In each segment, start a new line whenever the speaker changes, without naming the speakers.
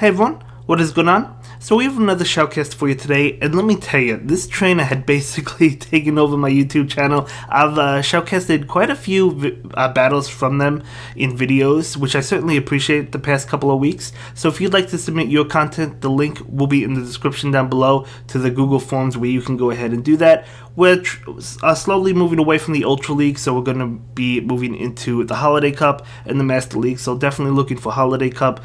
Hey everyone, what is going on? So we have another shoutcast for you today, and let me tell you, this trainer had basically taken over my YouTube channel. I've shoutcasted quite a few battles from them in videos, which I certainly appreciate the past couple of weeks. So if you'd like to submit your content, the link will be in the description down below to the Google Forms where you can go ahead and do that. We're slowly moving away from the Ultra League, so we're going to be moving into the Holiday Cup and the Master League, so definitely looking for Holiday Cup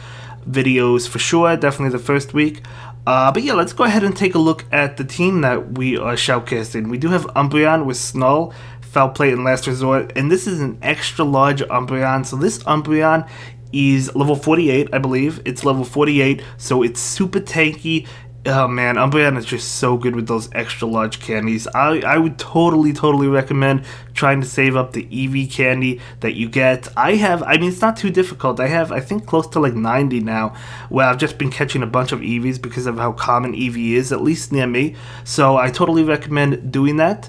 videos for sure, definitely the first week. But yeah, let's go ahead and take a look at the team that we are shoutcasting. We do have Umbreon with Snull, Foul Play, and Last Resort, and this is an extra large Umbreon. So this Umbreon is level 48, I believe. It's level 48, so it's super tanky. Oh man, Umbreon is just so good with those extra large candies. I would totally recommend trying to save up the EV candy that you get. I mean, it's not too difficult. I think close to like 90 now, where I've just been catching a bunch of EVs because of how common EV is, at least near me. So I totally recommend doing that.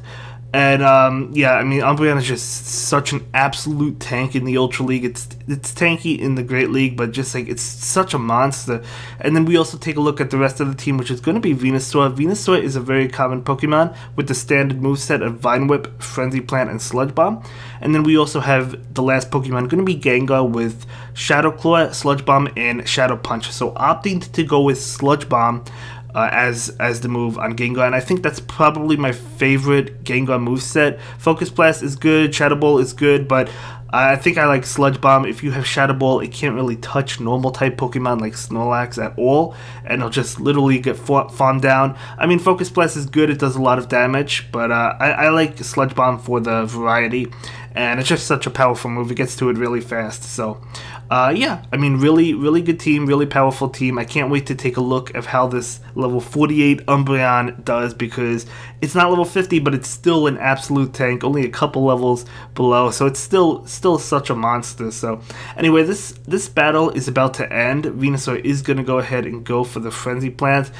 And yeah, I mean, Umbreon is just such an absolute tank in the Ultra League. It's tanky in the Great League, but just like it's such a monster. And then we also take a look at the rest of the team, which is going to be Venusaur. Venusaur is a very common Pokemon with the standard moveset of Vine Whip, Frenzy Plant, and Sludge Bomb. And then we also have the last Pokemon going to be Gengar with Shadow Claw, Sludge Bomb, and Shadow Punch. So opting to go with Sludge Bomb as the move on Gengar, and I think that's probably my favorite Gengar moveset. Focus Blast is good, Shadow Ball is good, but I think I like Sludge Bomb. If you have Shadow Ball, it can't really touch normal type Pokemon like Snorlax at all, and it'll just literally get farmed down. I mean, Focus Blast is good, it does a lot of damage, but I like Sludge Bomb for the variety, and it's just such a powerful move. It gets to it really fast. So yeah, I mean, really good team, really powerful team. I can't wait to take a look at how this level 48 Umbreon does, because it's not level 50, but it's still an absolute tank, only a couple levels below, so it's still such a monster. So anyway, this battle is about to end. Venusaur is going to go ahead and go for the Frenzy Plant.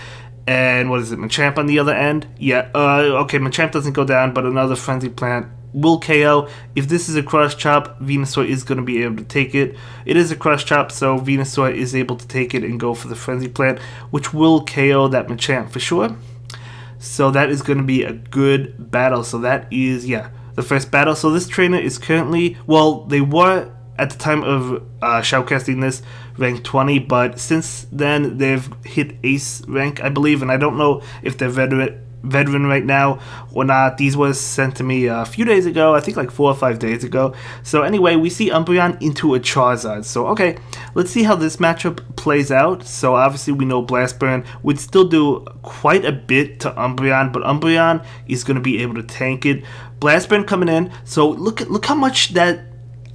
And what is it, Machamp on the other end? Yeah, okay, Machamp doesn't go down, but another Frenzy Plant will KO. If this is a Cross Chop, Venusaur is going to be able to take it. It is a Cross Chop, so Venusaur is able to take it and go for the Frenzy Plant, which will KO that Machamp for sure. So that is going to be a good battle. So that is, yeah, the first battle. So this trainer is currently, well, they were at the time of shoutcasting this rank 20, but since then they've hit ace rank, I believe, and I don't know if they're veteran right now or not. These was sent to me a few days ago, I think like 4 or 5 days ago. So anyway, we see Umbreon into a Charizard. So okay, let's see how this matchup plays out. So obviously we know Blast Burn would still do quite a bit to Umbreon, but Umbreon is going to be able to tank it. Blast Burn coming in, so look how much that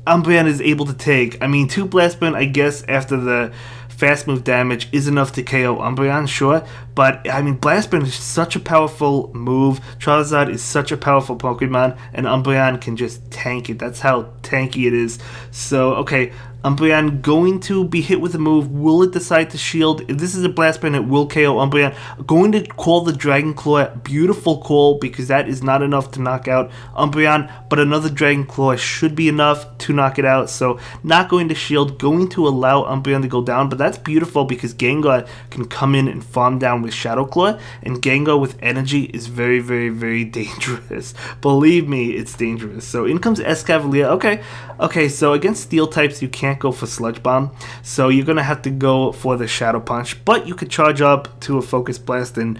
Umbreon is able to take. I mean, 2 Blast Burn, I guess, after the fast move damage is enough to KO Umbreon, sure, but I mean, Blast Burn is such a powerful move. Charizard is such a powerful Pokemon, and Umbreon can just tank it. That's how tanky it is. So, okay, Umbreon going to be hit with a move. Will it decide to shield? If this is a Blast Burn, it will KO Umbreon. Going to call the Dragon Claw. Beautiful call, because that is not enough to knock out Umbreon, but another Dragon Claw should be enough to knock it out. So not going to shield, going to allow Umbreon to go down, but that's beautiful because Gengar can come in and farm down with Shadow Claw, and Gengar with energy is very dangerous. Believe me, it's dangerous. So in comes Escavalier. Okay, so against Steel types, you can't go for Sludge Bomb, so you're gonna have to go for the Shadow Punch, but you could charge up to a Focus Blast and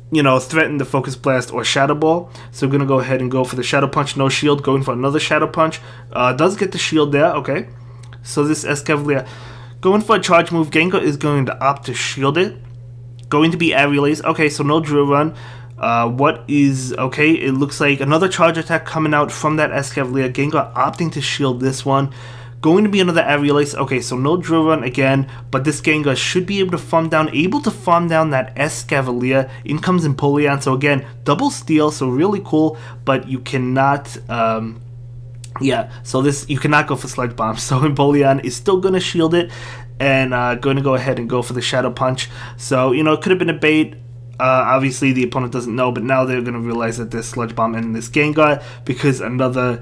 you know, threaten the Focus Blast or Shadow Ball. So we're gonna go ahead and go for the Shadow Punch, no shield, going for another Shadow Punch. Does get the shield there. Okay, so this Escavalier going for a charge move. Gengar is going to opt to shield it, going to be Aerial. Okay, so no Drill Run. What is, okay, it looks like another charge attack coming out from that Escavalier. Gengar opting to shield this one. Going to be another Aerial. Okay, so no Drill Run again, but this Gengar should be able to farm down that Escavalier. In comes Empoleon, so again, double steal, so really cool, but you cannot, yeah, so this, you cannot go for Sludge Bomb, so Empoleon is still going to shield it, and going to go ahead and go for the Shadow Punch. So, you know, it could have been a bait. Obviously, the opponent doesn't know, but now they're going to realize that there's Sludge Bomb in this Gengar because another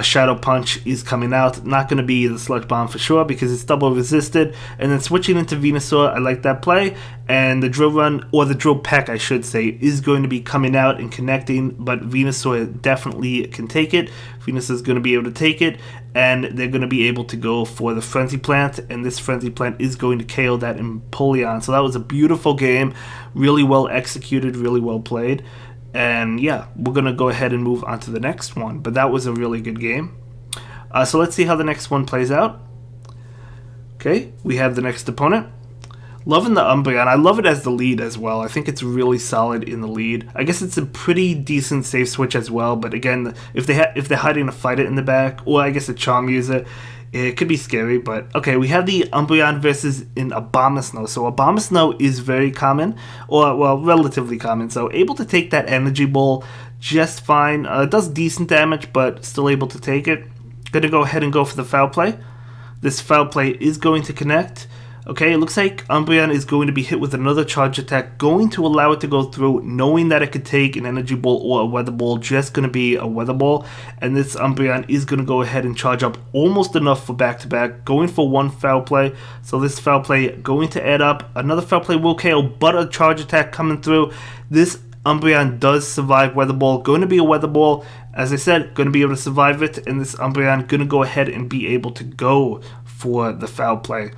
Shadow Punch is coming out. Not going to be the Sludge Bomb for sure because it's double resisted. And then switching into Venusaur, I like that play. And the Drill Run, or the Drill Peck, I should say, is going to be coming out and connecting, but Venusaur definitely can take it. Venusaur is going to be able to take it, and they're going to be able to go for the Frenzy Plant, and this Frenzy Plant is going to KO that Empoleon. So that was a beautiful game, really well executed, really well played. And yeah, we're going to go ahead and move on to the next one, but that was a really good game. So let's see how the next one plays out. Okay, we have the next opponent. Loving the Umbreon. I love it as the lead as well. I think it's really solid in the lead. I guess it's a pretty decent safe switch as well, but again, if they're hiding a Fight It in the back, or I guess a Charm User, it could be scary. But okay, we have the Umbreon versus an Abomasnow. So Abomasnow is very common, or well, relatively common. So able to take that Energy Ball just fine. It does decent damage, but still able to take it. Gonna go ahead and go for the Foul Play. This Foul Play is going to connect. Okay, it looks like Umbreon is going to be hit with another charge attack, going to allow it to go through, knowing that it could take an Energy Ball or a Weather Ball, just going to be a Weather Ball, and this Umbreon is going to go ahead and charge up almost enough for back-to-back, going for one Foul Play. So this Foul Play going to add up. Another Foul Play will KO, but a charge attack coming through. This Umbreon does survive Weather Ball, going to be a Weather Ball. As I said, going to be able to survive it, and this Umbreon going to go ahead and be able to go for the Foul Play.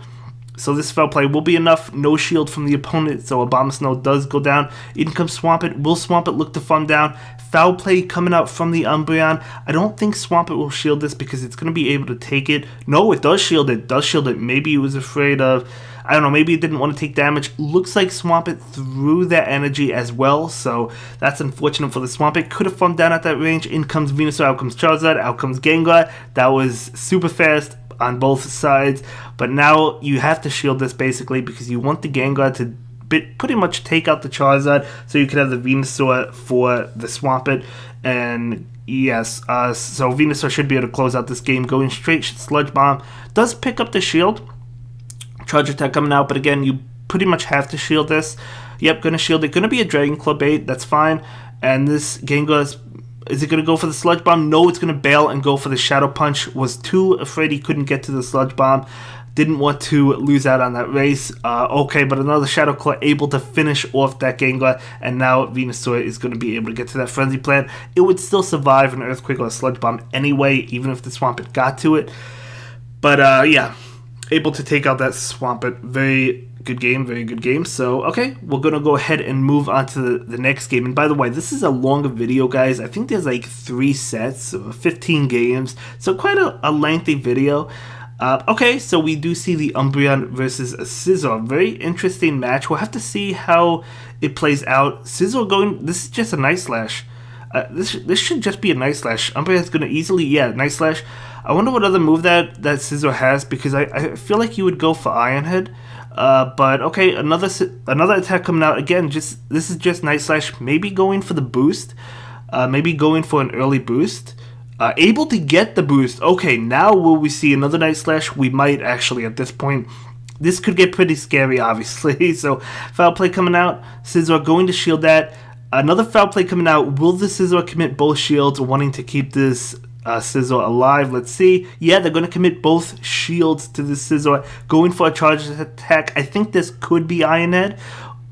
So this Foul Play will be enough. No shield from the opponent, so Abomasnow does go down. In comes Swampert. Will Swampert look to farm down? Foul Play coming out from the Umbreon. I don't think Swampert will shield this because it's going to be able to take it. No, it does shield it. Maybe it was afraid of, I don't know, maybe it didn't want to take damage. Looks like Swampert threw that energy as well, so that's unfortunate for the Swampert. Could have farmed down at that range. In comes Venusaur, out comes Charizard, out comes Gengar. That was super fast on both sides, but now you have to shield this basically because you want the Gengar to pretty much take out the Charizard so you can have the Venusaur for the Swampert. And yes, so Venusaur should be able to close out this game going straight Sludge Bomb. Does pick up the shield, charge attack coming out, but again, you pretty much have to shield this. Yep, gonna shield it. Gonna be a Dragon Claw bait, that's fine. And this Gengar is it going to go for the Sludge Bomb? No, it's going to bail and go for the Shadow Punch. Was too afraid he couldn't get to the Sludge Bomb. Didn't want to lose out on that race. Okay, but another Shadow Claw able to finish off that Gengar. And now Venusaur is going to be able to get to that Frenzy Plant. It would still survive an Earthquake or a Sludge Bomb anyway, even if the Swampert got to it. But yeah, able to take out that Swampert. Very good game. So, okay, we're going to go ahead and move on to the next game. And by the way, this is a longer video, guys. I think there's like 3 sets, 15 games. So quite a lengthy video. Okay, so we do see the Umbreon versus a Scissor. Very interesting match. We'll have to see how it plays out. Scissor going, this is just a Night Slash. This should just be a Night Slash. Umbreon's going to easily, yeah, Night Slash. I wonder what other move that Scissor has, because I feel like you would go for Iron Head. But okay, another attack coming out again. This is just Night Slash. Maybe going for the boost. Maybe going for an early boost. Able to get the boost. Okay, now will we see another Night Slash? We might actually at this point. This could get pretty scary, obviously. So Foul Play coming out. Scissor going to shield that. Another Foul Play coming out. Will the Scissor commit both shields, wanting to keep this Scissor alive? Let's see. Yeah, they're going to commit both shields to the Scissor. Going for a charge attack. I think this could be Iron Head.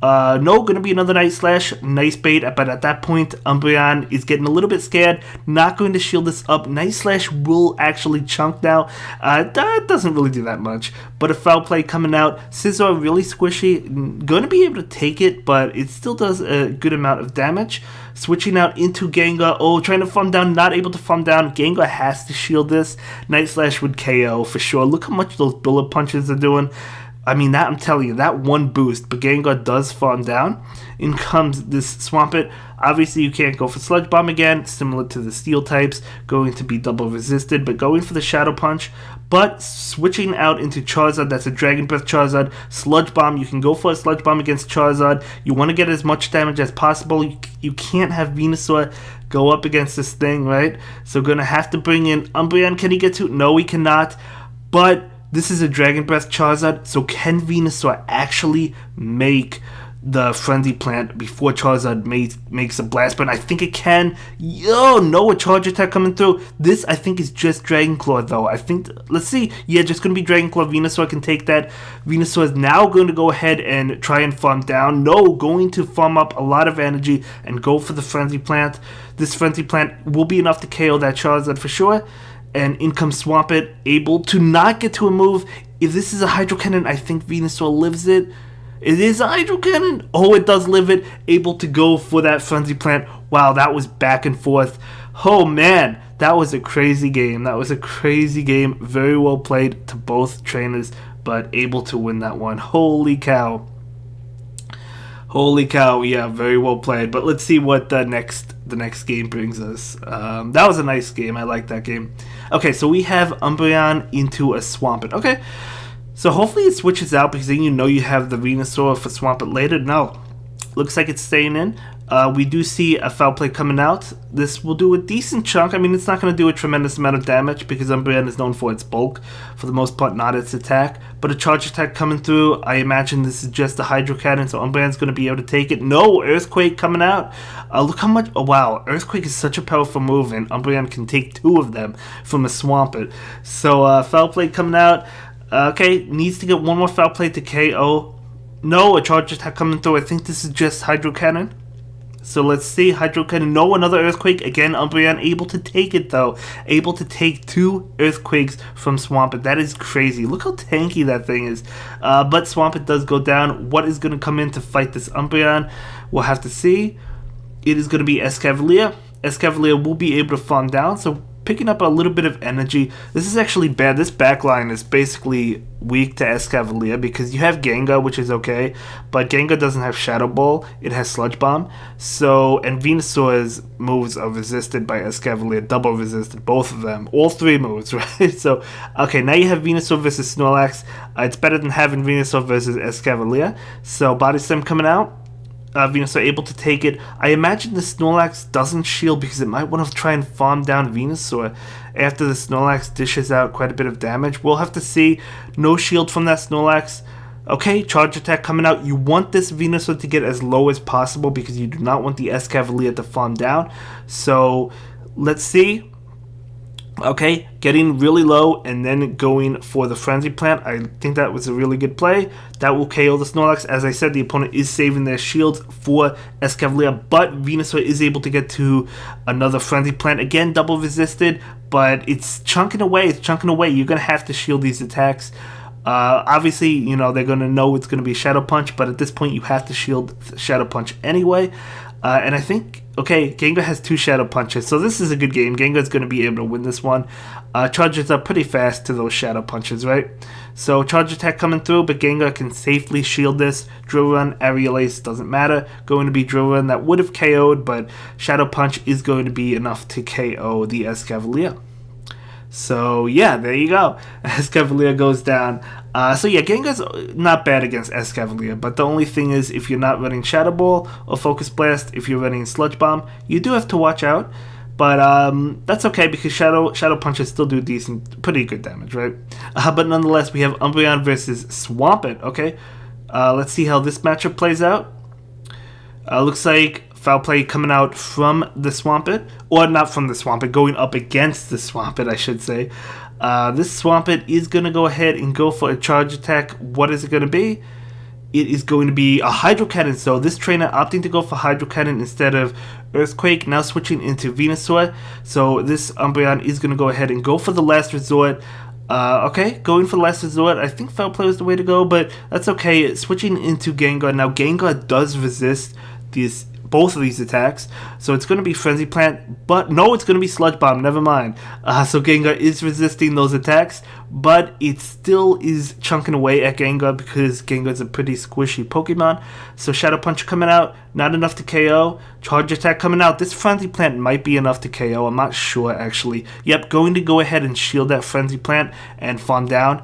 No, going to be another Night Slash. Nice bait, but at that point, Umbreon is getting a little bit scared. Not going to shield this up. Night Slash will actually chunk now. That doesn't really do that much. But a Foul Play coming out. Scissor really squishy. Going to be able to take it, but it still does a good amount of damage. Switching out into Gengar. Oh, trying to farm down. Not able to farm down. Gengar has to shield this. Night Slash would KO for sure. Look how much those bullet punches are doing. I mean, that I'm telling you, that one boost, but Gengar does farm down. In comes this Swampert. Obviously, you can't go for Sludge Bomb again, similar to the Steel types, going to be double resisted, but going for the Shadow Punch. But switching out into Charizard, that's a Dragon Breath Charizard. Sludge Bomb, you can go for a Sludge Bomb against Charizard. You want to get as much damage as possible. You can't have Venusaur go up against this thing, right? So going to have to bring in Umbreon. Can he get to? No, he cannot. But this is a Dragon Breath Charizard, so can Venusaur actually make the Frenzy Plant before Charizard makes a Blast Burn. I think it can. Yo, no, a Charge Attack coming through. This, I think, is just Dragon Claw, though. I think, let's see. Yeah, just going to be Dragon Claw. Venusaur can take that. Venusaur is now going to go ahead and try and farm down. No, going to farm up a lot of energy and go for the Frenzy Plant. This Frenzy Plant will be enough to KO that Charizard for sure. And in comes Swampert, able to not get to a move. If this is a Hydro Cannon, I think Venusaur lives it. It is a Hydro Cannon. Oh, it does live it. Able to go for that Frenzy Plant. Wow, that was back and forth. Oh, man. That was a crazy game. That was a crazy game. Very well played to both trainers, but able to win that one. Holy cow. Holy cow. Yeah, very well played. But let's see what the next game brings us. That was a nice game. I like that game. Okay, so we have Umbreon into a Swampert. Okay. So hopefully it switches out, because then you know you have the Venusaur for Swampert later. No, looks like it's staying in. We do see a Foul Play coming out. This will do a decent chunk. I mean, it's not going to do a tremendous amount of damage, because Umbreon is known for its bulk, for the most part, not its attack. But a Charge Attack coming through. I imagine this is just a Hydro Cannon, so Umbreon's going to be able to take it. No, Earthquake coming out. Look how much. Oh, wow. Earthquake is such a powerful move, and Umbreon can take 2 of them from a Swampert. So, Foul Play coming out. Okay, needs to get one more Foul Play to KO. No, a Charge Attack coming through. I think this is just Hydro Cannon. So let's see. Hydro Cannon. No, another Earthquake. Again, Umbreon able to take it, though. Able to take 2 Earthquakes from Swampert. That is crazy. Look how tanky that thing is. But Swampert does go down. What is going to come in to fight this Umbreon? We'll have to see. It is going to be Escavalier. Escavalier will be able to farm down, so picking up a little bit of energy. This is actually bad. This backline is basically weak to Escavalier, because you have Gengar, which is okay, but Gengar doesn't have Shadow Ball. It has Sludge Bomb. So, and Venusaur's moves are resisted by Escavalier, double resisted, both of them. All 3 moves, right? So, okay, now you have Venusaur versus Snorlax. It's better than having Venusaur versus Escavalier. So, Body Slam coming out. Venusaur able to take it. I imagine the Snorlax doesn't shield, because it might want to try and farm down Venusaur after the Snorlax dishes out quite a bit of damage. We'll have to see. No shield from that Snorlax. Okay, Charge Attack coming out. You want this Venusaur to get as low as possible, because you do not want the Escavalier to farm down. So, let's see. Okay, getting really low and then going for the Frenzy Plant. I think that was a really good play. That will KO the Snorlax. As I said, the opponent is saving their shields for Escavalier, but Venusaur is able to get to another Frenzy Plant. Again, double resisted, but it's chunking away. It's chunking away. You're going to have to shield these attacks. Obviously, you know, they're going to know it's going to be Shadow Punch, but at this point you have to shield Shadow Punch anyway. And I think, okay, Gengar has 2 Shadow Punches, so this is a good game. Gengar's going to be able to win this one. Charges up pretty fast to those Shadow Punches, right? So Charge Attack coming through, but Gengar can safely shield this. Drill Run, Aerial Ace, doesn't matter. Going to be Drill Run. That would have KO'd, but Shadow Punch is going to be enough to KO the Escavalier. So, yeah, there you go. Escavalier goes down. So, yeah, Gengar's not bad against Escavalier, but the only thing is, if you're not running Shadow Ball or Focus Blast, if you're running Sludge Bomb, you do have to watch out. But that's okay, because Shadow Punches still do decent, pretty good damage, right? But nonetheless, we have Umbreon versus Swampert, okay? Let's see how this matchup plays out. Looks like Foul Play coming out from the Swampert, or not from the Swampert, going up against the Swampert, I should say. This Swampert is going to go ahead and go for a Charge Attack. What is it going to be? It is going to be a Hydro Cannon. So this trainer opting to go for Hydro Cannon instead of Earthquake, now switching into Venusaur. So this Umbreon is going to go ahead and go for the Last Resort. Okay, going for the Last Resort. I think Foul Play was the way to go, but that's okay. Switching into Gengar. Now Gengar does resist both of these attacks, so it's going to be Frenzy Plant, but no, it's going to be Sludge Bomb, never mind. So Gengar is resisting those attacks, but it still is chunking away at Gengar, because Gengar is a pretty squishy Pokemon. So Shadow Punch coming out, not enough to KO. Charge Attack coming out. This Frenzy Plant might be enough to KO, I'm not sure actually. Yep, going to go ahead and shield that Frenzy Plant and farm down.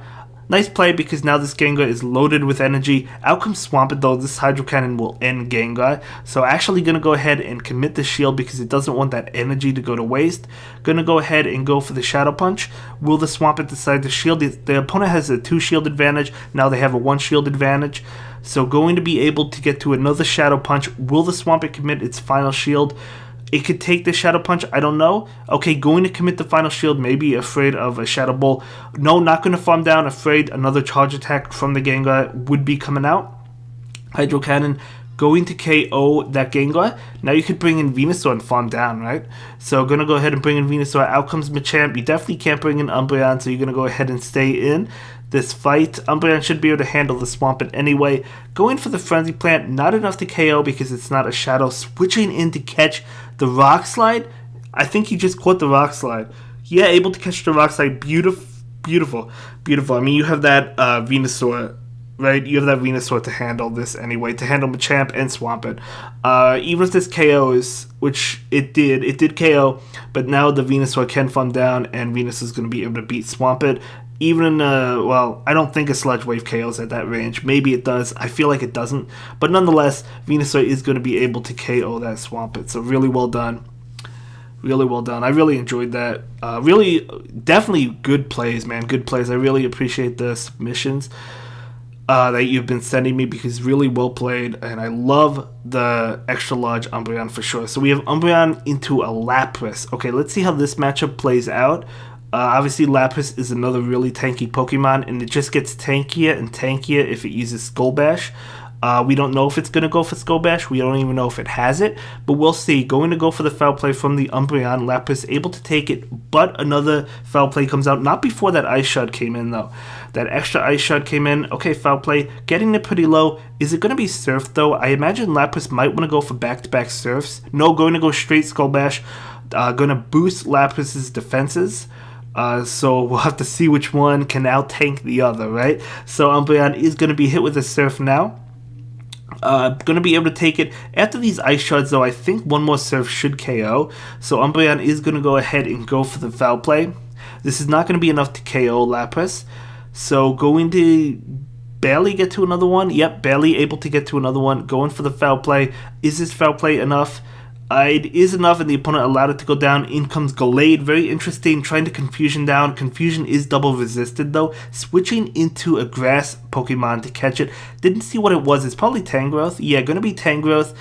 Nice play, because now this Gengar is loaded with energy. Out comes Swampert, though. This Hydro Cannon will end Gengar. So actually going to go ahead and commit the shield, because it doesn't want that energy to go to waste. Going to go ahead and go for the Shadow Punch. Will the Swampert decide to shield? The opponent has a 2 shield advantage. Now they have a 1 shield advantage. So going to be able to get to another Shadow Punch. Will the Swampert commit its final shield? It could take the Shadow Punch. I don't know. Okay, going to commit the final shield. Maybe afraid of a Shadow Ball. No, not going to farm down. Afraid another charge attack from the Gengar would be coming out. Hydro Cannon going to KO that Gengar. Now you could bring in Venusaur and farm down, right? So going to go ahead and bring in Venusaur. Out comes Machamp. You definitely can't bring in Umbreon, so you're going to go ahead and stay in this fight. Umbreon should be able to handle the Swampert anyway. Going for the Frenzy Plant, not enough to KO because it's not a Shadow. Switching in to catch the Rock Slide. I think he just caught the Rock Slide. Yeah, able to catch the Rock Slide. Beautiful, beautiful, beautiful. I mean, you have that Venusaur, right? You have that Venusaur to handle this anyway, to handle Machamp and Swampert. Even if this KOs, which it did KO, but now the Venusaur can farm down, and Venus is going to be able to beat Swampert. Even, well, I don't think a Sludge Wave KOs at that range. Maybe it does. I feel like it doesn't. But nonetheless, Venusaur is going to be able to KO that Swampert. So really well done. Really well done. I really enjoyed that. Really, definitely good plays, man. Good plays. I really appreciate the submissions that you've been sending me, because really well played. And I love the extra large Umbreon for sure. So we have Umbreon into a Lapras. Okay, let's see how this matchup plays out. Obviously, Lapras is another really tanky Pokemon, and it just gets tankier and tankier if it uses Skull Bash. We don't know if it's going to go for Skull Bash. We don't even know if it has it, but we'll see. Going to go for the Foul Play from the Umbreon. Lapras able to take it, but another Foul Play comes out. Not before that Ice Shard came in, though. That extra Ice Shard came in. Okay, Foul Play. Getting it pretty low. Is it going to be Surf, though? I imagine Lapras might want to go for back-to-back Surfs. No, going to go straight Skull Bash. Going to boost Lapras' defenses. So we'll have to see which one can out-tank the other, right? So Umbreon is going to be hit with a Surf now. Going to be able to take it. After these Ice Shards, though, I think one more Surf should KO. So Umbreon is going to go ahead and go for the Foul Play. This is not going to be enough to KO Lapras. So going to barely get to another one. Yep, barely able to get to another one. Going for the Foul Play. Is this Foul Play enough? It is enough, and the opponent allowed it to go down. In comes Gallade. Very interesting. Trying to Confusion down. Confusion is double resisted, though. Switching into a Grass Pokemon to catch it. Didn't see what it was. It's probably Tangrowth. Yeah, going to be Tangrowth.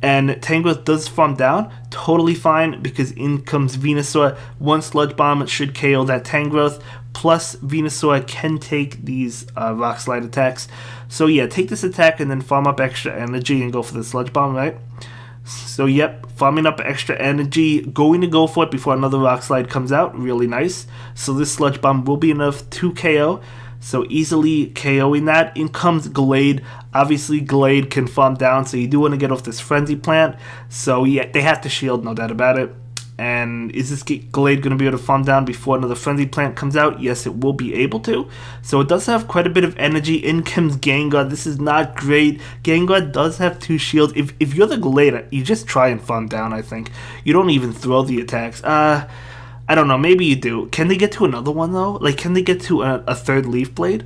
And Tangrowth does farm down. Totally fine, because in comes Venusaur. One Sludge Bomb should KO that Tangrowth. Plus, Venusaur can take these Rock Slide attacks. So yeah, take this attack and then farm up extra energy and go for the Sludge Bomb, right? So yep, farming up extra energy, going to go for it before another Rock Slide comes out. Really nice. So this Sludge Bomb will be enough to KO. So easily KOing that. In comes Gallade. Obviously Gallade can farm down, so you do want to get off this Frenzy Plant. So yeah, they have to shield, no doubt about it. And is this Gallade going to be able to farm down before another Frenzy Plant comes out? Yes, it will be able to. So it does have quite a bit of energy. In comes Gengar. This is not great. Gengar does have 2 shields. If you're the Gallade, you just try and farm down, I think. You don't even throw the attacks. I don't know. Maybe you do. Can they get to another one, though? Like, can they get to a third Leaf Blade?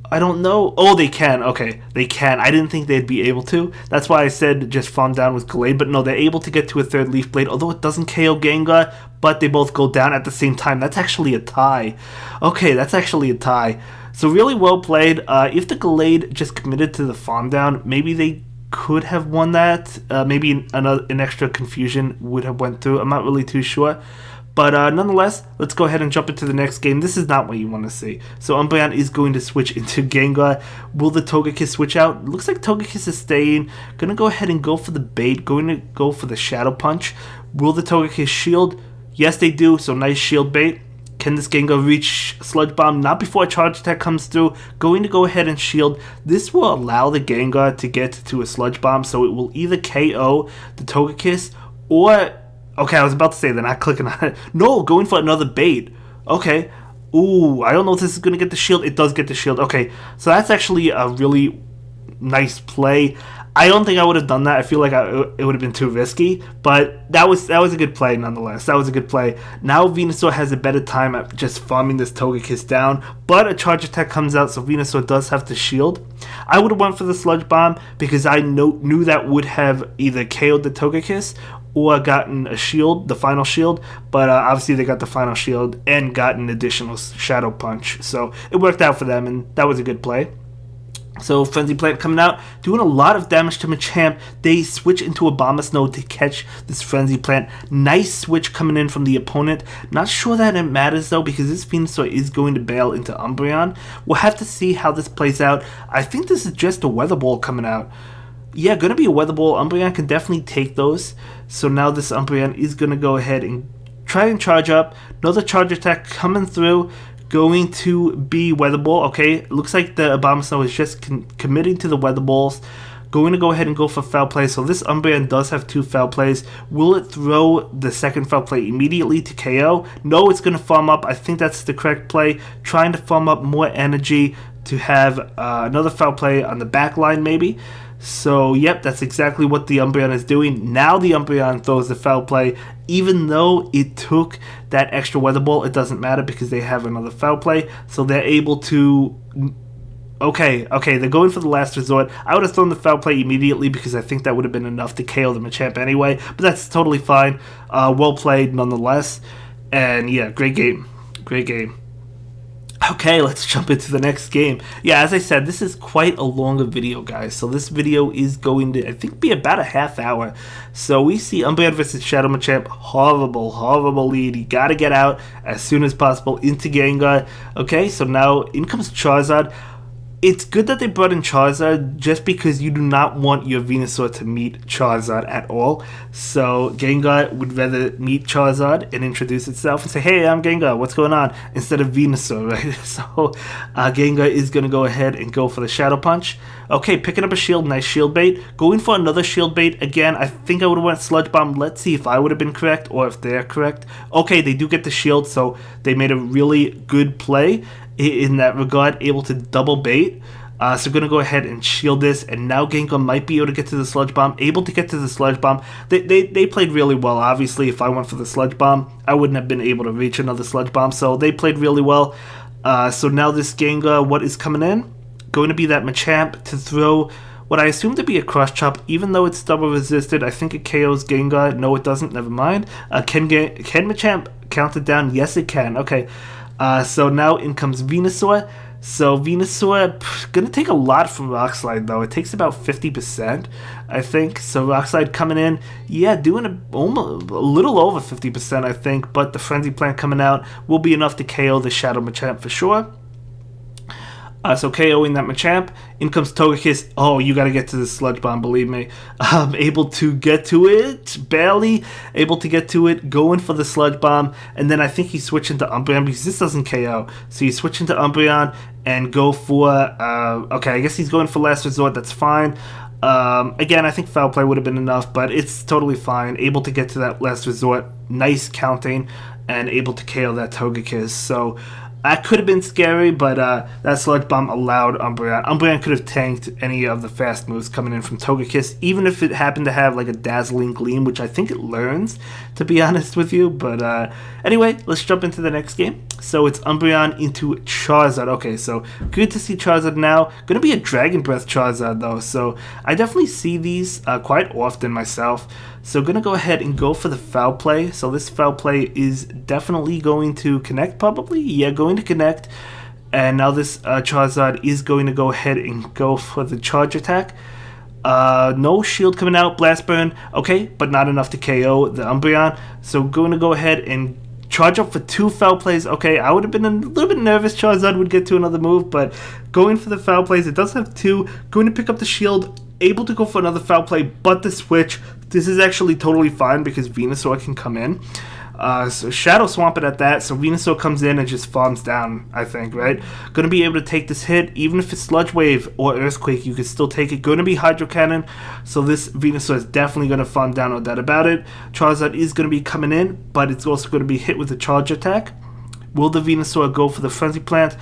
I don't know. Oh, they can. Okay, they can. I didn't think they'd be able to. That's why I said just farm down with Gallade. But no, they're able to get to a third Leaf Blade, although it doesn't KO Gengar, but they both go down at the same time. That's actually a tie. Okay, that's actually a tie. So really well played. If the Gallade just committed to the farm down, maybe they could have won that. Maybe an extra Confusion would have went through. I'm not really too sure. But nonetheless, let's go ahead and jump into the next game. This is not what you want to see. So Umbreon is going to switch into Gengar. Will the Togekiss switch out? Looks like Togekiss is staying. Going to go ahead and go for the bait. Going to go for the Shadow Punch. Will the Togekiss shield? Yes, they do. So nice shield bait. Can this Gengar reach Sludge Bomb? Not before a charge attack comes through. Going to go ahead and shield. This will allow the Gengar to get to a Sludge Bomb. So it will either KO the Togekiss or... Okay, I was about to say they're not clicking on it. No, going for another bait. Okay. Ooh, I don't know if this is going to get the shield. It does get the shield. Okay, so that's actually a really nice play. I don't think I would have done that. I feel like it would have been too risky. But that was a good play nonetheless. That was a good play. Now Venusaur has a better time at just farming this Togekiss down. But a charge attack comes out, so Venusaur does have to shield. I would have went for the Sludge Bomb because I knew that would have either KO'd the Togekiss or gotten a shield, the final shield, but obviously they got the final shield and got an additional Shadow Punch, so it worked out for them, and that was a good play. So Frenzy Plant coming out, doing a lot of damage to Machamp. They switch into a Abomasnow to catch this Frenzy Plant. Nice switch coming in from the opponent. Not sure that it matters though, because this Venusaur is going to bail into Umbreon. We'll have to see how this plays out. I think this is just a Weather Ball coming out. Yeah, going to be a Weather Ball. Umbreon can definitely take those. So now this Umbreon is going to go ahead and try and charge up. Another charge attack coming through. Going to be Weather Ball. Okay, it looks like the Abomasnow is just committing to the Weather Balls. Going to go ahead and go for Foul Play. So this Umbreon does have 2 Foul Plays. Will it throw the second Foul Play immediately to KO? No, it's going to farm up. I think that's the correct play. Trying to farm up more energy to have another Foul Play on the back line maybe. So, yep, that's exactly what the Umbreon is doing. Now the Umbreon throws the Foul Play. Even though it took that extra Weather Ball, it doesn't matter because they have another Foul Play. So they're able to... Okay, they're going for the last resort. I would have thrown the Foul Play immediately because I think that would have been enough to KO the Machamp anyway. But that's totally fine. Well played nonetheless. And yeah, great game. Great game. Okay, let's jump into the next game. Yeah, as I said, this is quite a longer video, guys. So this video is going to, I think, be about a half hour. So we see Umbreon versus Shadow Machamp. Horrible lead. You gotta get out as soon as possible into Gengar. Okay, so now in comes Charizard. It's good that they brought in Charizard just because you do not want your Venusaur to meet Charizard at all. So Gengar would rather meet Charizard and introduce itself and say, hey, I'm Gengar, what's going on? Instead of Venusaur, right? So Gengar is going to go ahead and go for the Shadow Punch. Okay, picking up a shield, nice shield bait. Going for another shield bait. Again, I think I would have went Sludge Bomb. Let's see if I would have been correct or if they're correct. Okay, they do get the shield, so they made a really good play in that regard, able to double bait. So we're going to go ahead and shield this, and now Gengar might be able to get to the Sludge Bomb. Able to get to the Sludge Bomb. They played really well. Obviously, if I went for the Sludge Bomb, I wouldn't have been able to reach another Sludge Bomb, so they played really well. So now this Gengar, what is coming in? Going to be that Machamp to throw what I assume to be a Cross Chop, even though it's double resisted. I think it KOs Gengar. No, it doesn't. Never mind. Can Machamp count it down? Yes, it can. Okay. So now in comes Venusaur. So Venusaur, gonna take a lot from Rock Slide though. It takes about 50%, I think. So Rock Slide coming in, yeah, doing a little over 50%, I think. But the Frenzy Plant coming out will be enough to KO the Shadow Machamp for sure. So KOing that Machamp. In comes Togekiss. Oh, you gotta get to the Sludge Bomb, believe me. Able to get to it, barely able to get to it, going for the Sludge Bomb, and then I think he's switching to Umbreon because this doesn't KO. So he's switching to Umbreon and go for, okay, I guess he's going for Last Resort, that's fine. Again, I think Foul Play would have been enough, but it's totally fine. Able to get to that Last Resort, nice counting, and able to KO that Togekiss. So that could have been scary, but that Sludge Bomb allowed Umbreon. Umbreon could have tanked any of the fast moves coming in from Togekiss, even if it happened to have like a Dazzling Gleam, which I think it learns, to be honest with you. But anyway, let's jump into the next game. So it's Umbreon into Charizard. Okay, so good to see Charizard now. Going to be a Dragon Breath Charizard though, so I definitely see these quite often myself. So going to go ahead and go for the Foul Play. So this Foul Play is definitely going to connect probably. Yeah, going to connect. And now this Charizard is going to go ahead and go for the Charge Attack. No shield coming out, Blast Burn. Okay, but not enough to KO the Umbreon. So going to go ahead and charge up for 2 Foul Plays. Okay, I would have been a little bit nervous Charizard would get to another move, but going for the Foul Plays, it does have 2. Going to pick up the shield, able to go for another Foul Play, but the switch. This is actually totally fine because Venusaur can come in. So Shadow Swamp it at that, so Venusaur comes in and just farms down, I think, right? Going to be able to take this hit, even if it's Sludge Wave or Earthquake, you can still take it. Going to be Hydro Cannon, so this Venusaur is definitely going to farm down, no doubt about it. Charizard is going to be coming in, but it's also going to be hit with a Charge Attack. Will the Venusaur go for the Frenzy Plant?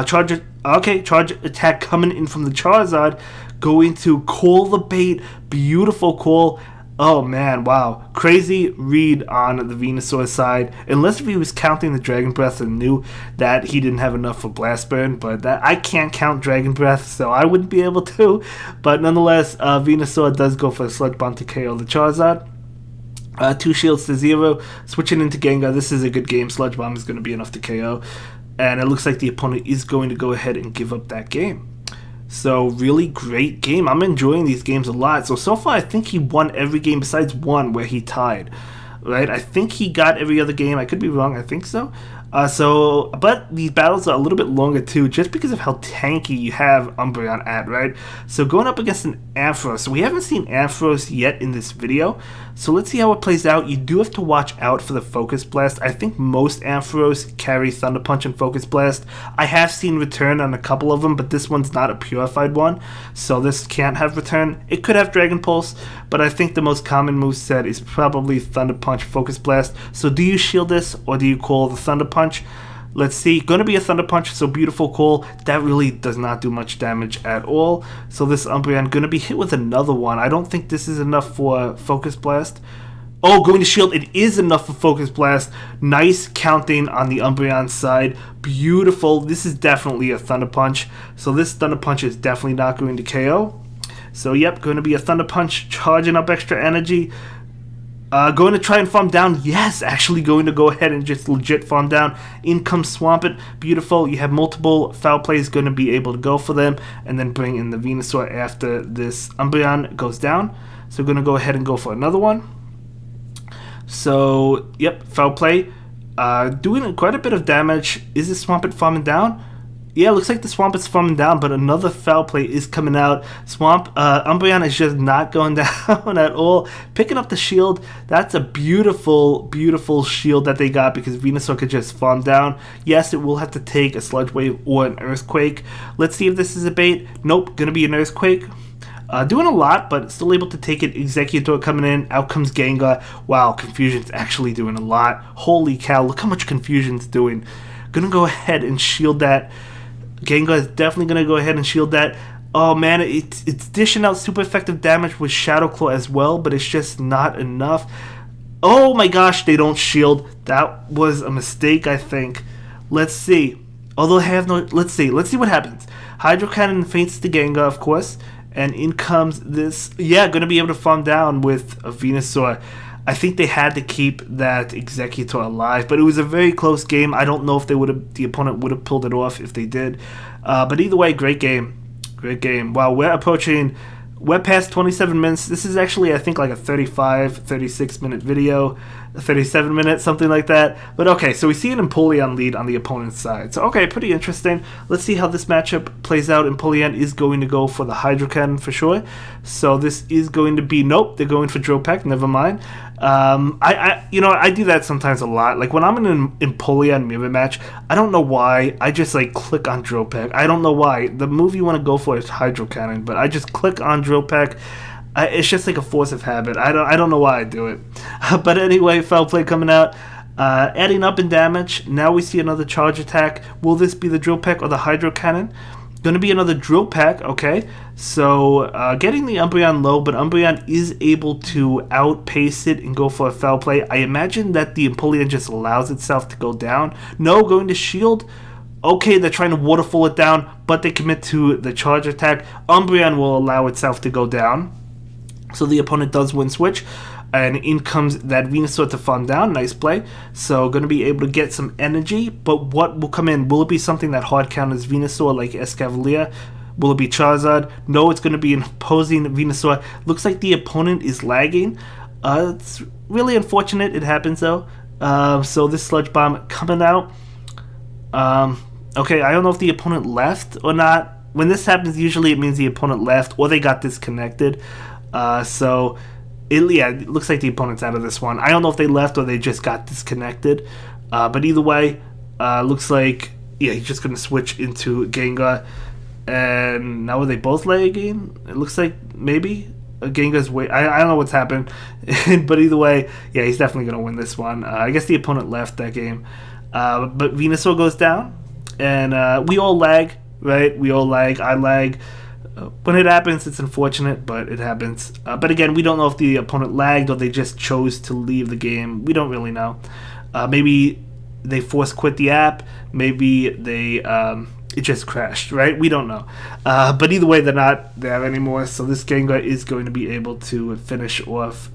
Charge Attack coming in from the Charizard, going to call the bait. Beautiful call. Oh man, wow. Crazy read on the Venusaur side. Unless if he was counting the Dragon Breath and knew that he didn't have enough for Blast Burn, but that I can't count Dragon Breath, so I wouldn't be able to. But nonetheless, Venusaur does go for a Sludge Bomb to KO the Charizard. 2 shields to 0. Switching into Gengar, this is a good game. Sludge Bomb is going to be enough to KO. And it looks like the opponent is going to go ahead and give up that game. So really great game. I'm enjoying these games a lot. So far I think he won every game besides one where he tied. Right? I think he got every other game. I could be wrong. I think so. But these battles are a little bit longer too, just because of how tanky you have Umbreon at, right? So going up against an Ampharos. So we haven't seen Ampharos yet in this video. So let's see how it plays out. You do have to watch out for the Focus Blast. I think most Ampharos carry Thunder Punch and Focus Blast. I have seen Return on a couple of them, but this one's not a purified one. So this can't have Return. It could have Dragon Pulse, but I think the most common moveset is probably Thunder Punch, Focus Blast. So do you shield this or do you call the Thunder Punch? Let's see, going to be a Thunder Punch, so beautiful call. That really does not do much damage at all. So this Umbreon going to be hit with another one. I don't think this is enough for Focus Blast. Oh, going to shield, it is enough for Focus Blast. Nice counting on the Umbreon side. Beautiful. This is definitely a Thunder Punch. So this Thunder Punch is definitely not going to KO. So yep, going to be a Thunder Punch, charging up extra energy. Going to try and farm down. Yes, actually going to go ahead and just legit farm down. In comes Swampert. Beautiful. You have multiple foul plays going to be able to go for them. And then bring in the Venusaur after this Umbreon goes down. So going to go ahead and go for another one. So, yep, foul play. Doing quite a bit of damage. Is this Swampert farming down? Yeah, looks like the Swampert's farming down, but another foul play is coming out. Umbreon is just not going down at all. Picking up the shield, that's a beautiful, beautiful shield that they got because Venusaur could just farm down. Yes, it will have to take a Sludge Wave or an Earthquake. Let's see if this is a bait. Nope, gonna be an Earthquake. Doing a lot, but still able to take it. Executor coming in. Out comes Gengar. Wow, Confusion's actually doing a lot. Holy cow, look how much Confusion's doing. Gonna go ahead and shield that. Gengar is definitely going to go ahead and shield that. Oh man, it's dishing out super effective damage with Shadow Claw as well, but it's just not enough. Oh my gosh, they don't shield. That was a mistake, I think. Let's see. Although I have no... Let's see what happens. Hydro Cannon faints the Gengar, of course. And in comes this... Yeah, going to be able to farm down with a Venusaur. I think they had to keep that Executor alive, but it was a very close game. I don't know if the opponent would have pulled it off if they did. But either way, great game. Great game. Wow, we're past 27 minutes. This is actually, I think, like a 35, 36 minute video. 37 minutes, something like that. But okay, so we see an Empoleon lead on the opponent's side. So okay, pretty interesting. Let's see how this matchup plays out. Empoleon is going to go for the Hydro Cannon for sure. So this is going to be, nope, they're going for Drill Peck, never mind. I do that sometimes a lot. Like when I'm in an Empoleon mirror match, I don't know why, I just like click on Drill Peck. I don't know why. The move you want to go for is Hydro Cannon, but I just click on Drill Peck. It's just like a force of habit. I don't know why I do it. But anyway, foul play coming out. Adding up in damage. Now we see another charge attack. Will this be the Drill Peck or the Hydro Cannon? Going to be another Drill Peck. Okay. So getting the Umbreon low, but Umbreon is able to outpace it and go for a foul play. I imagine that the Empoleon just allows itself to go down. No, going to shield. Okay, they're trying to waterfall it down, but they commit to the charge attack. Umbreon will allow itself to go down. So the opponent does win switch, and in comes that Venusaur to farm down. Nice play. So going to be able to get some energy, but what will come in? Will it be something that hard counters Venusaur like Escavalier? Will it be Charizard? No, it's going to be an opposing Venusaur. Looks like the opponent is lagging. It's really unfortunate. It happens though. So this Sludge Bomb coming out. Okay, I don't know if the opponent left or not. When this happens, usually it means the opponent left or they got disconnected. It looks like the opponent's out of this one. I don't know if they left or they just got disconnected. But either way, looks like, yeah, he's just going to switch into Gengar. And now are they both lagging? It looks like maybe Gengar's way. I don't know what's happened. But either way, yeah, he's definitely going to win this one. I guess the opponent left that game. But Venusaur goes down. And we all lag, right? We all lag. I lag. When it happens, it's unfortunate, but it happens. But again, we don't know if the opponent lagged or they just chose to leave the game. We don't really know. Maybe they force quit the app. Maybe they it just crashed, right? We don't know. But either way, they're not there anymore. So this Gengar is going to be able to finish off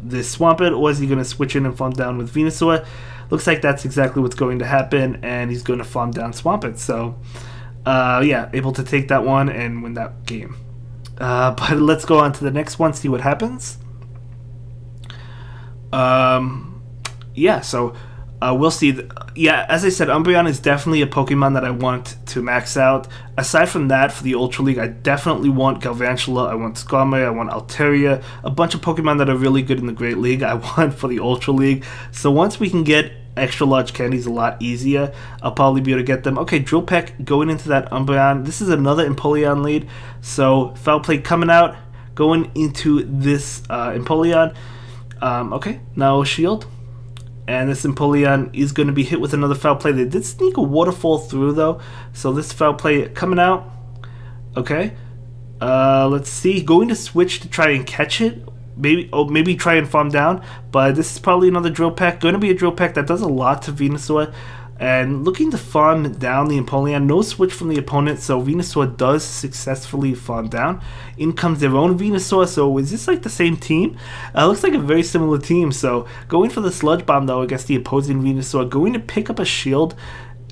this Swampert, or is he going to switch in and farm down with Venusaur? Looks like that's exactly what's going to happen, and he's going to farm down Swampert. So Yeah, able to take that one and win that game. But let's go on to the next one, see what happens. Yeah, so we'll see. Yeah, as I said, Umbreon is definitely a Pokemon that I want to max out. Aside from that, for the Ultra League, I definitely want Galvantula, I want Skarmory, I want Altaria, a bunch of Pokemon that are really good in the Great League I want for the Ultra League. So once we can get extra large candies a lot easier, I'll probably be able to get them. Okay, Drill Peck going into that Umbreon. This is another Empoleon lead. So Foul Play coming out, going into this Empoleon. Okay, now Shield. And this Empoleon is going to be hit with another Foul Play. They did sneak a Waterfall through, though. So this Foul Play coming out. Okay. Let's see. Going to switch to try and catch it. Maybe try and farm down. But this is probably another Drill Peck. Going to be a Drill Peck that does a lot to Venusaur. And looking to farm down the Empoleon. No switch from the opponent, so Venusaur does successfully farm down. In comes their own Venusaur, so is this like the same team? Looks like a very similar team, so going for the Sludge Bomb though against the opposing Venusaur. Going to pick up a shield,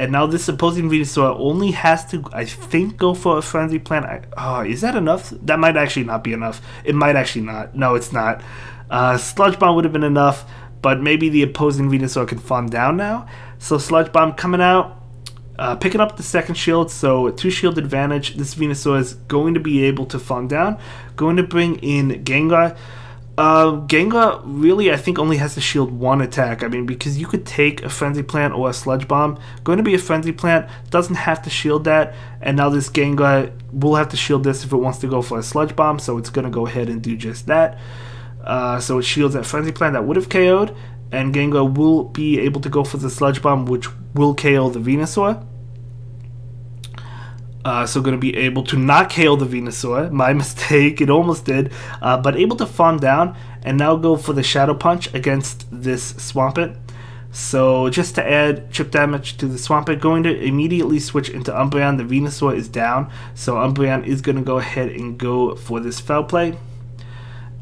and now this opposing Venusaur only has to, I think, go for a Frenzy Plant. Is that enough? That might actually not be enough. It might actually not. No, it's not. Sludge Bomb would have been enough, but maybe the opposing Venusaur can farm down now. So Sludge Bomb coming out, picking up the second shield, so 2 shield advantage. This Venusaur is going to be able to farm down. Going to bring in Gengar. Gengar really, I think, only has to shield 1 attack. I mean, because you could take a Frenzy Plant or a Sludge Bomb. Going to be a Frenzy Plant, doesn't have to shield that. And now this Gengar will have to shield this if it wants to go for a Sludge Bomb, so it's going to go ahead and do just that. So it shields that Frenzy Plant that would have KO'd. And Gengar will be able to go for the Sludge Bomb, which will KO the Venusaur. So going to be able to not KO the Venusaur. My mistake, it almost did. But able to farm down and now go for the Shadow Punch against this Swampert. So just to add chip damage to the Swampert, going to immediately switch into Umbreon. The Venusaur is down, so Umbreon is going to go ahead and go for this Foul Play.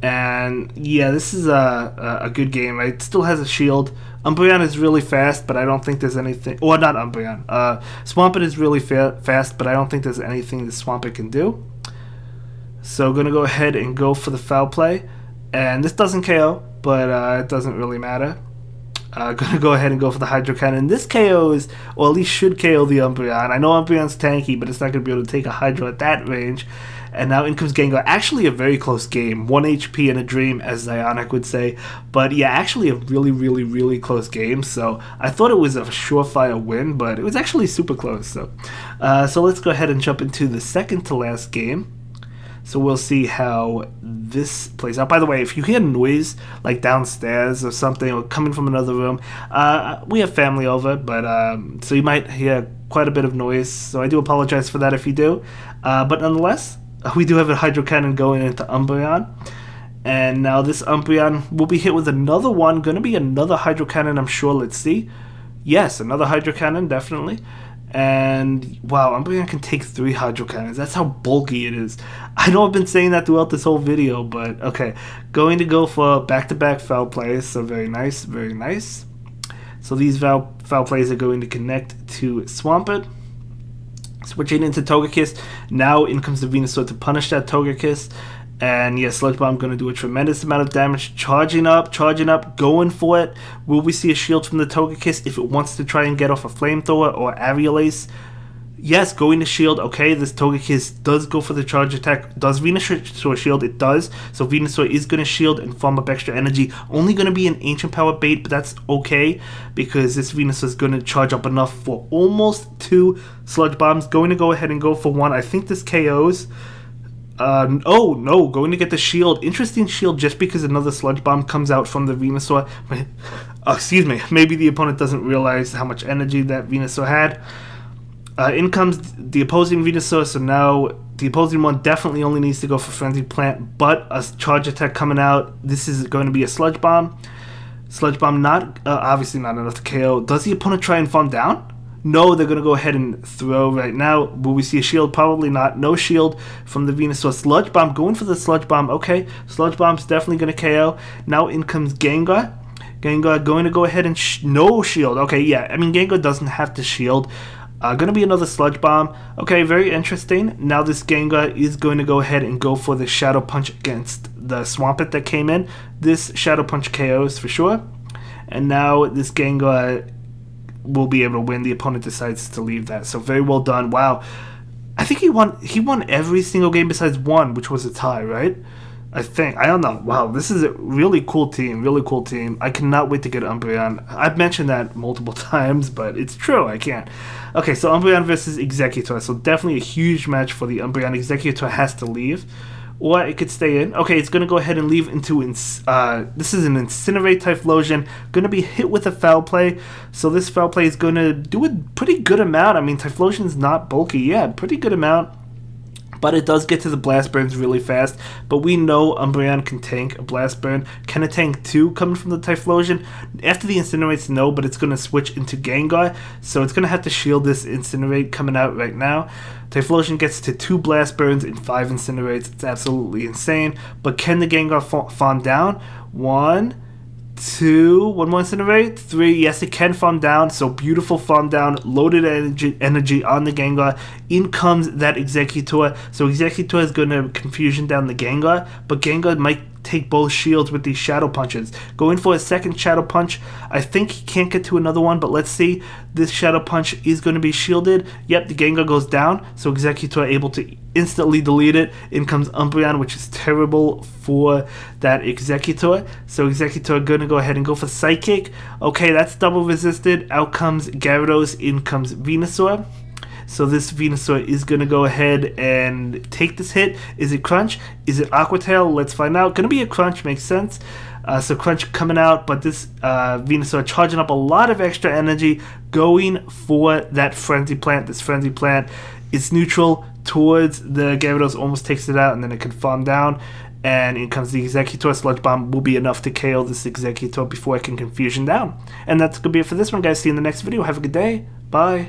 And yeah, this is a good game. It still has a shield. Umbreon is really fast, but I don't think there's anything... Or not Umbreon. Swampert is really fast, but I don't think there's anything that Swampert can do. So going to go ahead and go for the Foul Play. And this doesn't KO, but it doesn't really matter. Going to go ahead and go for the Hydro Cannon. This KOs, or at least should KO the Umbreon. I know Umbreon's tanky, but it's not going to be able to take a Hydro at that range. And now in comes Gengar. Actually a very close game. 1 HP in a dream, as Zionic would say. But yeah, actually a really, really, really close game. So I thought it was a surefire win, but it was actually super close. So let's go ahead and jump into the second to last game. So we'll see how this plays out. By the way, if you hear noise like downstairs or something, or coming from another room, we have family over, but so you might hear quite a bit of noise. So I do apologize for that if you do. But nonetheless, we do have a Hydro Cannon going into Umbreon. And now this Umbreon will be hit with another one. Going to be another Hydro Cannon, I'm sure. Let's see. Yes, another Hydro Cannon, definitely. And wow, Umbreon can take 3 Hydro Cannons. That's how bulky it is. I know I've been saying that throughout this whole video, but okay. Going to go for back-to-back Foul Plays, so very nice, very nice. So these Foul Plays are going to connect to Swampert. Switching into Togekiss. Now in comes the Venusaur to punish that Togekiss. And yeah, Sludge Bomb going to do a tremendous amount of damage. Charging up, going for it. Will we see a shield from the Togekiss if it wants to try and get off a Flamethrower or Aerial-Ace? Yes, going to shield. Okay, this Togekiss does go for the charge attack. Does Venusaur shield? It does. So Venusaur is going to shield and farm up extra energy. Only going to be an Ancient Power bait, but that's okay because this Venusaur is going to charge up enough for almost 2 Sludge Bombs. Going to go ahead and go for 1. I think this KOs. Oh no, going to get the shield. Interesting shield just because another Sludge Bomb comes out from the Venusaur. Excuse me, maybe the opponent doesn't realize how much energy that Venusaur had. In comes the opposing Venusaur, so now the opposing one definitely only needs to go for Frenzy Plant, but a charge attack coming out. This is going to be a Sludge Bomb. Sludge Bomb not obviously not enough to KO. Does the opponent try and farm down? No, they're going to go ahead and throw right now. Will we see a shield? Probably not. No shield from the Venusaur. Sludge Bomb, going for the Sludge Bomb. Okay, Sludge Bomb's definitely going to KO. Now in comes Gengar. Gengar going to go ahead and no shield. Okay, yeah, I mean Gengar doesn't have to shield. Gonna be another Sludge Bomb. Okay, very interesting. Now this Gengar is going to go ahead and go for the Shadow Punch against the Swampert that came in. This Shadow Punch KOs for sure. And now this Gengar will be able to win. The opponent decides to leave that. So very well done. Wow. I think he won every single game besides one, which was a tie, right? I think. I don't know. Wow, this is a really cool team. Really cool team. I cannot wait to get Umbreon. I've mentioned that multiple times, but it's true. I can't. Okay, so Umbreon versus Exeggutor. So definitely a huge match for the Umbreon. Exeggutor has to leave, or it could stay in. Okay, it's going to go ahead and leave into... this is an Incinerate Typhlosion. Going to be hit with a Foul Play. So this Foul Play is going to do a pretty good amount. I mean, Typhlosion's not bulky. Yeah, pretty good amount. But it does get to the Blast Burns really fast. But we know Umbreon can tank a Blast Burn. Can it tank 2 coming from the Typhlosion? After the Incinerates, no, but it's going to switch into Gengar. So it's going to have to shield this Incinerate coming out right now. Typhlosion gets to 2 Blast Burns and 5 Incinerates. It's absolutely insane. But can the Gengar farm down? 1, 2, 1 more Incinerate, 3, yes it can farm down, so beautiful farm down, loaded energy on the Gengar. In comes that Exeggutor, so Exeggutor is going to confusion down the Gengar, but Gengar might take both shields with these Shadow Punches. Going for a second Shadow Punch. I think he can't get to another one, but let's see. This Shadow Punch is going to be shielded. Yep, the Gengar goes down, so Exeggutor able to instantly delete it. In comes Umbreon, which is terrible for that Exeggutor. So Exeggutor going to go ahead and go for Psychic. Okay, that's double resisted. Out comes Gyarados. In comes Venusaur. So this Venusaur is going to go ahead and take this hit. Is it Crunch? Is it Aqua Tail? Let's find out. Going to be a Crunch, makes sense. So Crunch coming out, but this Venusaur charging up a lot of extra energy, going for that Frenzy Plant. This Frenzy Plant is neutral towards the Gyarados, almost takes it out, and then it can farm down. And in comes the Exeggutor. Sludge Bomb will be enough to KO this Exeggutor before I can Confusion down. And that's going to be it for this one, guys. See you in the next video. Have a good day. Bye.